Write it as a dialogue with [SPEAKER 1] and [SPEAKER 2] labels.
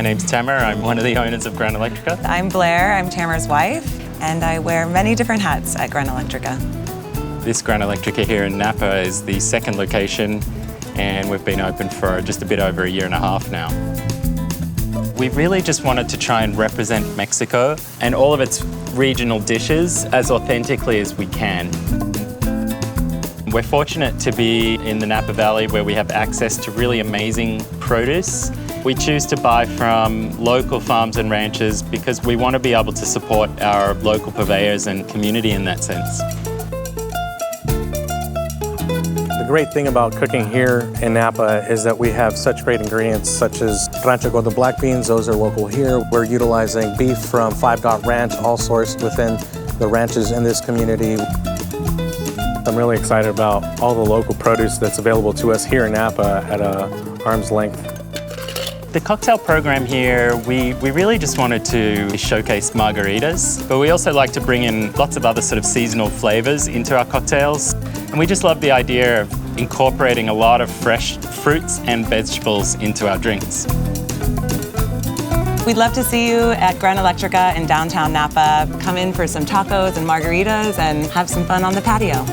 [SPEAKER 1] name's Tamer. I'm one of the owners of Gran Electrica.
[SPEAKER 2] I'm Blair. I'm Tamer's wife, and I wear many different hats at Gran Electrica.
[SPEAKER 1] This Gran Electrica here in Napa is the second location, and we've been open for just a bit over a year and a half now. We really just wanted to try and represent Mexico and all of its regional dishes as authentically as we can. We're fortunate to be in the Napa Valley where we have access to really amazing produce. We choose to buy from local farms and ranches because we want to be able to support our local purveyors and community in that sense.
[SPEAKER 3] The great thing about cooking here in Napa is that we have such great ingredients such as rancho gordo black beans. Those are local here. We're utilizing beef from 5 Dot Ranch, all sourced within the ranches in this community. I'm really excited about all the local produce that's available to us here in Napa at arm's length.
[SPEAKER 1] The cocktail program here, we really just wanted to showcase margaritas, but we also like to bring in lots of other sort of seasonal flavors into our cocktails. And we just love the idea of incorporating a lot of fresh fruits and vegetables into our drinks.
[SPEAKER 2] We'd love to see you at Gran Electrica in downtown Napa. Come in for some tacos and margaritas and have some fun on the patio.